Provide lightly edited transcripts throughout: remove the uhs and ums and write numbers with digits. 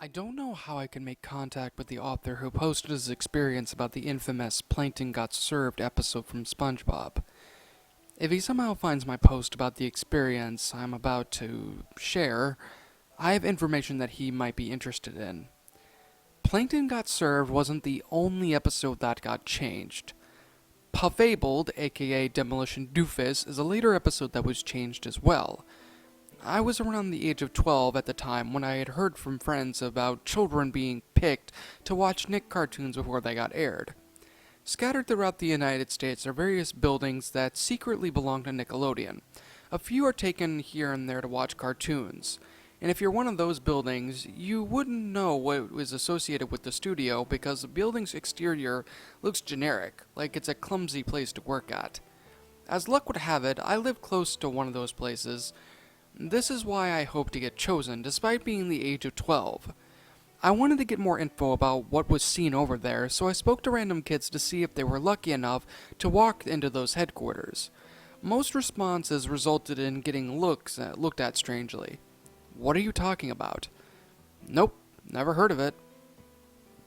I don't know how I can make contact with the author who posted his experience about the infamous Plankton Got Served episode from Spongebob. If he somehow finds my post about the experience I'm about to share, I have information that he might be interested in. Plankton Got Served wasn't the only episode that got changed. Puffabled, aka Demolition Doofus, is a later episode that was changed as well. I was around the age of 12 at the time when I had heard from friends about children being picked to watch Nick cartoons before they got aired. Scattered throughout the United States are various buildings that secretly belong to Nickelodeon. A few are taken here and there to watch cartoons, and if you're one of those buildings, you wouldn't know what was associated with the studio because the building's exterior looks generic, like it's a clumsy place to work at. As luck would have it, I live close to one of those places. This is why I hope to get chosen, despite being the age of 12. I wanted to get more info about what was seen over there, so I spoke to random kids to see if they were lucky enough to walk into those headquarters. Most responses resulted in getting looked at strangely. What are you talking about? Nope, never heard of it.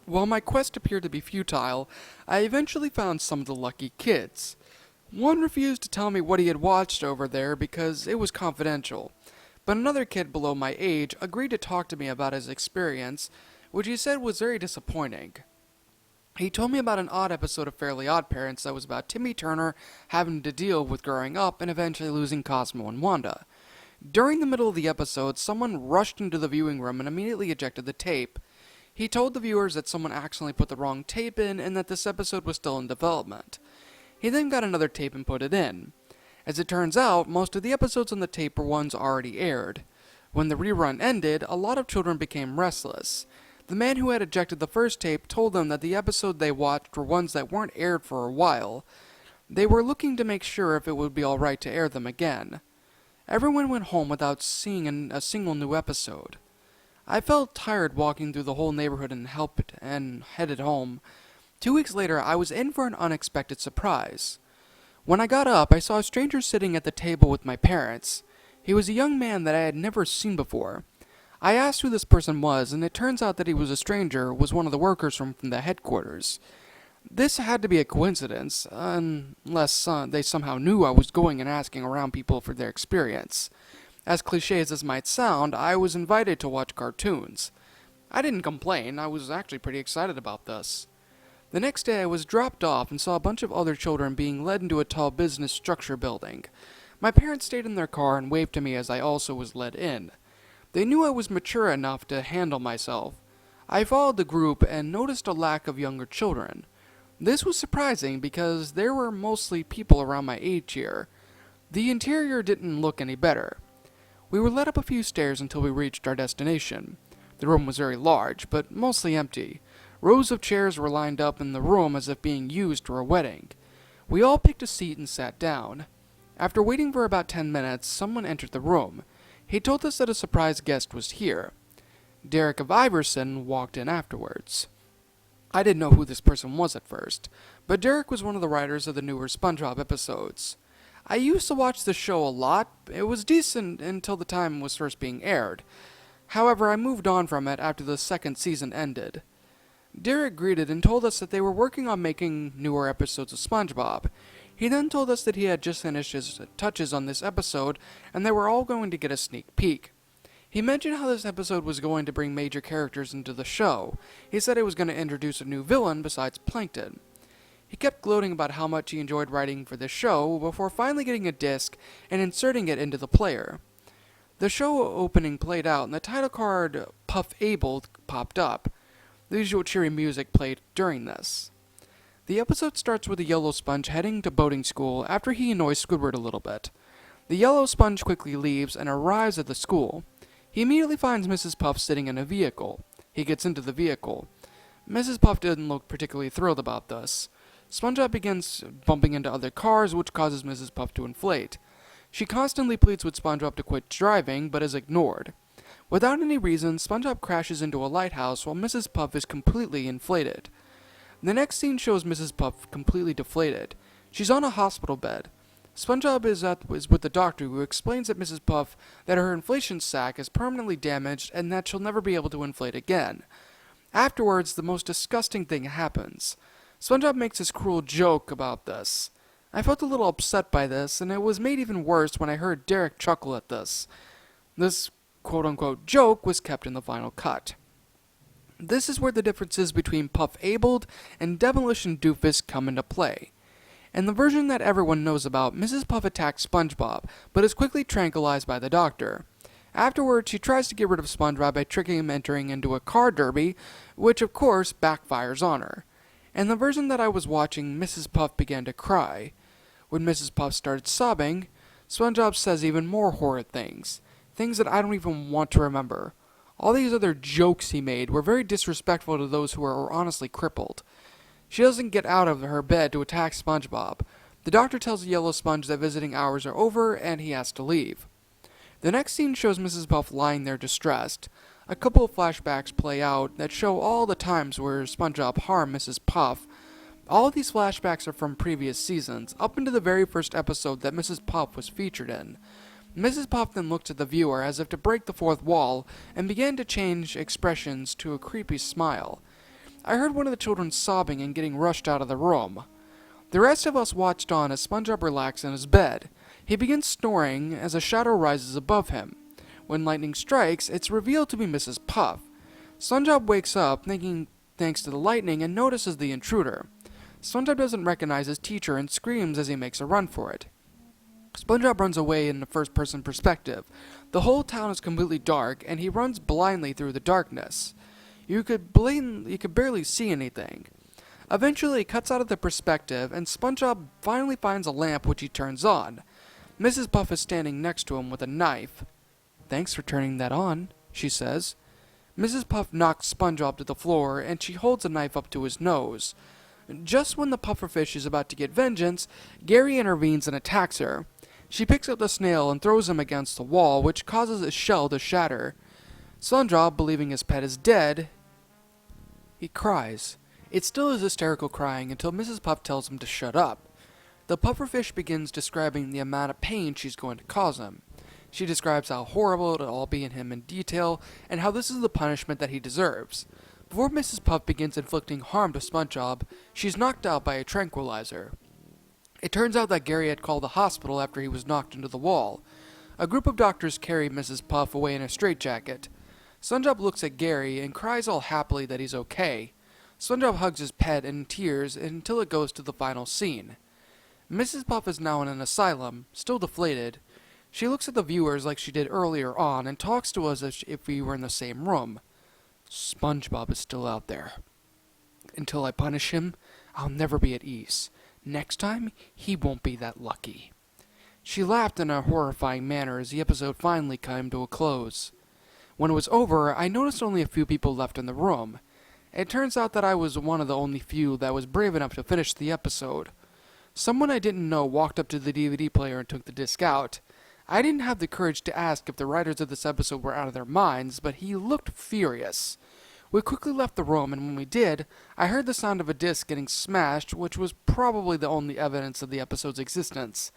While my quest appeared to be futile, I eventually found some of the lucky kids. One refused to tell me what he had watched over there because it was confidential, but another kid below my age agreed to talk to me about his experience, which he said was very disappointing. He told me about an odd episode of Fairly Odd Parents that was about Timmy Turner having to deal with growing up and eventually losing Cosmo and Wanda. During the middle of the episode, someone rushed into the viewing room and immediately ejected the tape. He told the viewers that someone accidentally put the wrong tape in and that this episode was still in development. He then got another tape and put it in. As it turns out, most of the episodes on the tape were ones already aired. When the rerun ended, a lot of children became restless. The man who had ejected the first tape told them that the episode they watched were ones that weren't aired for a while. They were looking to make sure if it would be alright to air them again. Everyone went home without seeing a single new episode. I felt tired walking through the whole neighborhood and headed home. 2 weeks later, I was in for an unexpected surprise. When I got up, I saw a stranger sitting at the table with my parents. He was a young man that I had never seen before. I asked who this person was, and it turns out that he was a stranger, was one of the workers from the headquarters. This had to be a coincidence, unless they somehow knew I was going and asking around people for their experience. As cliches as might sound, I was invited to watch cartoons. I didn't complain, I was actually pretty excited about this. The next day I was dropped off and saw a bunch of other children being led into a tall business structure building. My parents stayed in their car and waved to me as I also was led in. They knew I was mature enough to handle myself. I followed the group and noticed a lack of younger children. This was surprising because there were mostly people around my age here. The interior didn't look any better. We were led up a few stairs until we reached our destination. The room was very large, but mostly empty. Rows of chairs were lined up in the room as if being used for a wedding. We all picked a seat and sat down. After waiting for about 10 minutes, someone entered the room. He told us that a surprise guest was here. Derek of Iverson walked in afterwards. I didn't know who this person was at first, but Derek was one of the writers of the newer SpongeBob episodes. I used to watch the show a lot. It was decent until the time it was first being aired. However, I moved on from it after the second season ended. Derek greeted and told us that they were working on making newer episodes of SpongeBob. He then told us that he had just finished his touches on this episode, and they were all going to get a sneak peek. He mentioned how this episode was going to bring major characters into the show. He said it was going to introduce a new villain besides Plankton. He kept gloating about how much he enjoyed writing for the show before finally getting a disc and inserting it into the player. The show opening played out, and the title card Puffabled popped up. The usual cheery music played during this. The episode starts with a yellow sponge heading to boating school after he annoys Squidward a little bit. The yellow sponge quickly leaves and arrives at the school. He immediately finds Mrs. Puff sitting in a vehicle. He gets into the vehicle. Mrs. Puff didn't look particularly thrilled about this. SpongeBob begins bumping into other cars, which causes Mrs. Puff to inflate. She constantly pleads with SpongeBob to quit driving, but is ignored. Without any reason, SpongeBob crashes into a lighthouse while Mrs. Puff is completely inflated. The next scene shows Mrs. Puff completely deflated. She's on a hospital bed. SpongeBob is with the doctor, who explains to Mrs. Puff that her inflation sac is permanently damaged and that she'll never be able to inflate again. Afterwards, the most disgusting thing happens. SpongeBob makes this cruel joke about this. I felt a little upset by this, and it was made even worse when I heard Derek chuckle at this. This quote-unquote joke was kept in the final cut. This is where the differences between Puffabled and Demolition Doofus come into play. In the version that everyone knows about, Mrs. Puff attacks SpongeBob, but is quickly tranquilized by the doctor. Afterwards, she tries to get rid of SpongeBob by tricking him entering into a car derby, which of course backfires on her. In the version that I was watching, Mrs. Puff began to cry. When Mrs. Puff started sobbing, SpongeBob says even more horrid things that I don't even want to remember. All these other jokes he made were very disrespectful to those who are honestly crippled. She doesn't get out of her bed to attack SpongeBob. The doctor tells the yellow sponge that visiting hours are over and he has to leave. The next scene shows Mrs. Puff lying there distressed. A couple of flashbacks play out that show all the times where SpongeBob harmed Mrs. Puff. All of these flashbacks are from previous seasons, up into the very first episode that Mrs. Puff was featured in. Mrs. Puff then looked at the viewer as if to break the fourth wall and began to change expressions to a creepy smile. I heard one of the children sobbing and getting rushed out of the room. The rest of us watched on as SpongeBob relaxed in his bed. He begins snoring as a shadow rises above him. When lightning strikes, it's revealed to be Mrs. Puff. SpongeBob wakes up, thinking thanks to the lightning, and notices the intruder. SpongeBob doesn't recognize his teacher and screams as he makes a run for it. SpongeBob runs away in the first-person perspective. The whole town is completely dark, and he runs blindly through the darkness. You could barely see anything. Eventually, he cuts out of the perspective, and SpongeBob finally finds a lamp which he turns on. Mrs. Puff is standing next to him with a knife. "Thanks for turning that on," she says. Mrs. Puff knocks SpongeBob to the floor, and she holds a knife up to his nose. Just when the pufferfish is about to get vengeance, Gary intervenes and attacks her. She picks up the snail and throws him against the wall, which causes his shell to shatter. SpongeBob, believing his pet is dead, he cries. It still is hysterical crying until Mrs. Puff tells him to shut up. The pufferfish begins describing the amount of pain she's going to cause him. She describes how horrible it'll all be in him in detail, and how this is the punishment that he deserves. Before Mrs. Puff begins inflicting harm to SpongeBob, she's knocked out by a tranquilizer. It turns out that Gary had called the hospital after he was knocked into the wall. A group of doctors carry Mrs. Puff away in a straitjacket. SpongeBob looks at Gary and cries all happily that he's okay. SpongeBob hugs his pet in tears until it goes to the final scene. Mrs. Puff is now in an asylum, still deflated. She looks at the viewers like she did earlier on and talks to us as if we were in the same room. "SpongeBob is still out there. Until I punish him, I'll never be at ease. Next time, he won't be that lucky." She laughed in a horrifying manner as the episode finally came to a close. When it was over, I noticed only a few people left in the room. It turns out that I was one of the only few that was brave enough to finish the episode. Someone I didn't know walked up to the DVD player and took the disc out. I didn't have the courage to ask if the writers of this episode were out of their minds, but he looked furious. We quickly left the room, and when we did, I heard the sound of a disc getting smashed, which was probably the only evidence of the episode's existence.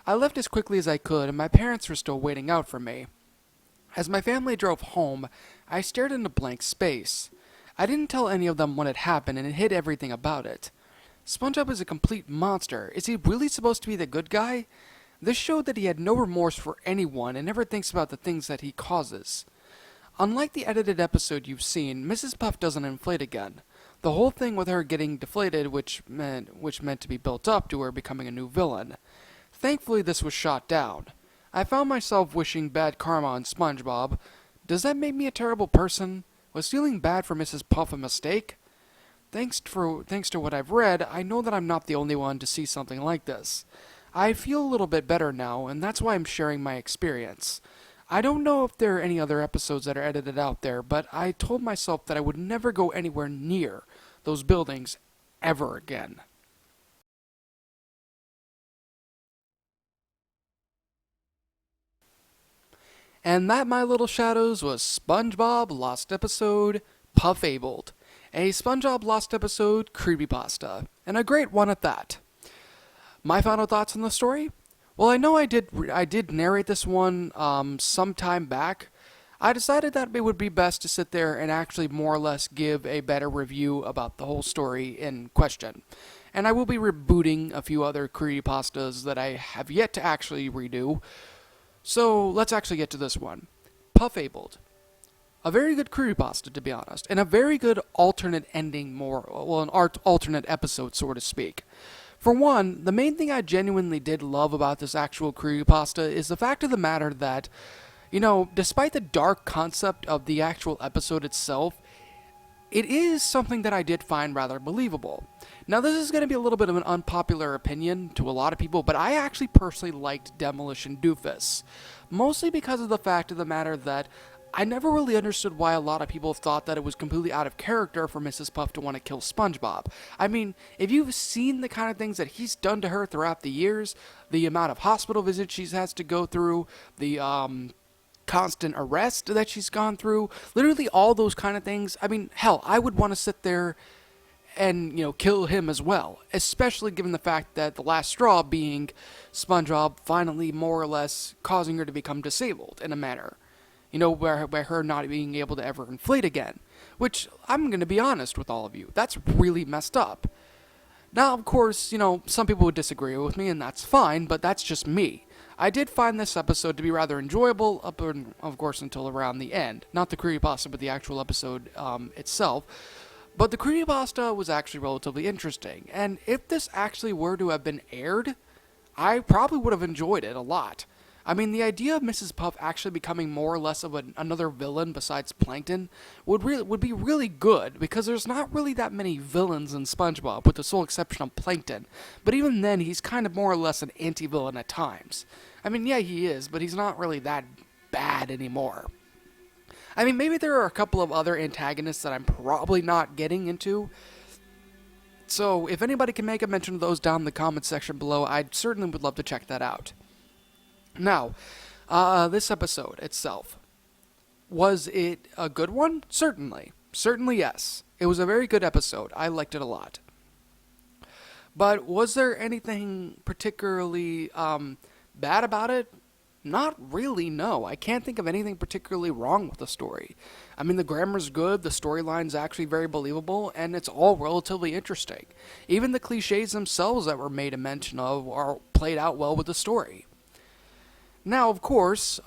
I left as quickly as I could, and my parents were still waiting out for me. As my family drove home, I stared into blank space. I didn't tell any of them what had happened and hid everything about it. SpongeBob is a complete monster. Is he really supposed to be the good guy? This showed that he had no remorse for anyone and never thinks about the things that he causes. Unlike the edited episode you've seen, Mrs. Puff doesn't inflate again. The whole thing with her getting deflated, which meant to be built up to her becoming a new villain. Thankfully, this was shot down. I found myself wishing bad karma on SpongeBob. Does that make me a terrible person? Was feeling bad for Mrs. Puff a mistake? Thanks to what I've read, I know that I'm not the only one to see something like this. I feel a little bit better now, and that's why I'm sharing my experience. I don't know if there are any other episodes that are edited out there, but I told myself that I would never go anywhere near those buildings ever again. And that, my little shadows, was SpongeBob Lost Episode Puffabled, a SpongeBob Lost Episode creepypasta, and a great one at that. My final thoughts on the story? Well, I know I did narrate this one some time back. I decided that it would be best to sit there and actually more or less give a better review about the whole story in question. And I will be rebooting a few other creepypastas that I have yet to actually redo. So let's actually get to this one. Puffabled. A very good creepypasta, to be honest, and a very good alternate ending, an alternate episode, so to speak. For one, the main thing I genuinely did love about this actual creepypasta is the fact of the matter that, despite the dark concept of the actual episode itself, it is something that I did find rather believable. Now, this is going to be a little bit of an unpopular opinion to a lot of people, but I actually personally liked Demolition Doofus. Mostly because of the fact of the matter that I never really understood why a lot of people thought that it was completely out of character for Mrs. Puff to want to kill Spongebob. I mean, if you've seen the kind of things that he's done to her throughout the years, the amount of hospital visits she has to go through, the constant arrest that she's gone through, literally all those kind of things. I mean, hell, I would want to sit there and, kill him as well, especially given the fact that the last straw being SpongeBob finally more or less causing her to become disabled in a manner. By her not being able to ever inflate again. Which, I'm going to be honest with all of you, that's really messed up. Now, of course, some people would disagree with me, and that's fine, but that's just me. I did find this episode to be rather enjoyable, of course, until around the end. Not the creepypasta, but the actual episode itself. But the creepypasta was actually relatively interesting, and if this actually were to have been aired, I probably would have enjoyed it a lot. I mean, the idea of Mrs. Puff actually becoming more or less of another villain besides Plankton would be really good, because there's not really that many villains in SpongeBob, with the sole exception of Plankton. But even then, he's kind of more or less an anti-villain at times. I mean, yeah, he is, but he's not really that bad anymore. I mean, maybe there are a couple of other antagonists that I'm probably not getting into. So, if anybody can make a mention of those down in the comments section below, I certainly would love to check that out. Now, this episode itself, was it a good one? Certainly. Certainly, yes. It was a very good episode. I liked it a lot. But was there anything particularly bad about it? Not really, no. I can't think of anything particularly wrong with the story. I mean, the grammar's good, the storyline's actually very believable, and it's all relatively interesting. Even the cliches themselves that were made a mention of are played out well with the story. Now, of course,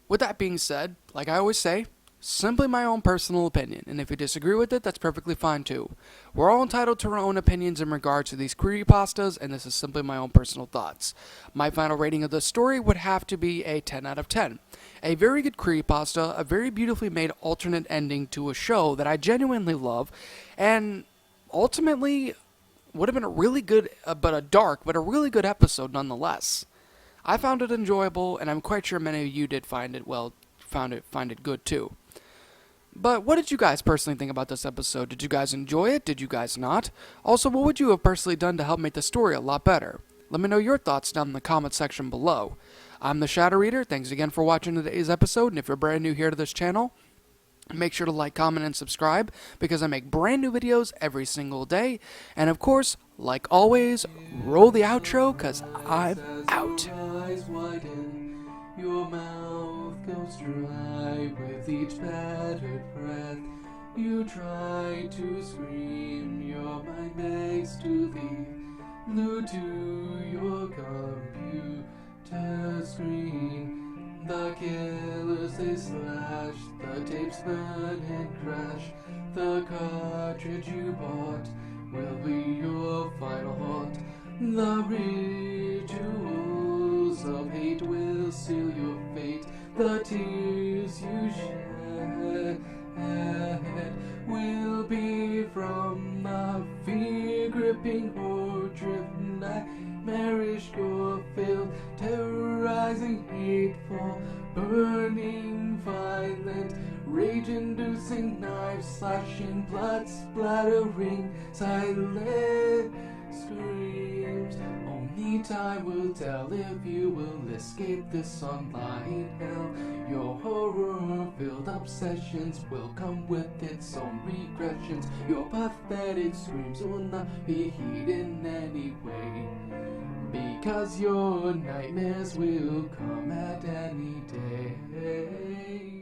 with that being said, like I always say, simply my own personal opinion, and if you disagree with it, that's perfectly fine too. We're all entitled to our own opinions in regards to these creepypastas, and this is simply my own personal thoughts. My final rating of the story would have to be a 10 out of 10. A very good creepypasta, a very beautifully made alternate ending to a show that I genuinely love, and ultimately would have been a really good, but a really good episode nonetheless. I found it enjoyable, and I'm quite sure many of you did find it good too. But what did you guys personally think about this episode? Did you guys enjoy it? Did you guys not? Also, what would you have personally done to help make the story a lot better? Let me know your thoughts down in the comment section below. I'm the Shadow Reader. Thanks again for watching today's episode, and if you're brand new here to this channel, make sure to like, comment, and subscribe, because I make brand new videos every single day. And of course, like always, roll the outro, because I'm out. Your mouth goes dry with each battered breath. You try to scream, your mind begs to leave. Glued to your computer screen. The killers they slash, the tapes burn and crash. The cartridge you bought will be your final haunt. The rituals of hate will seal your fate. The tears you shed will be from the fear-gripping horde-driven nightmarish gore-filled, terrorizing, hateful, burning, violent, rage-inducing, knife-slashing, blood-splattering, silent screams. Only time will tell if you will escape this online hell. Your horror-filled obsessions will come with its own regressions. Your pathetic screams will not be heeded in any way. 'cause your nightmares will come at any day.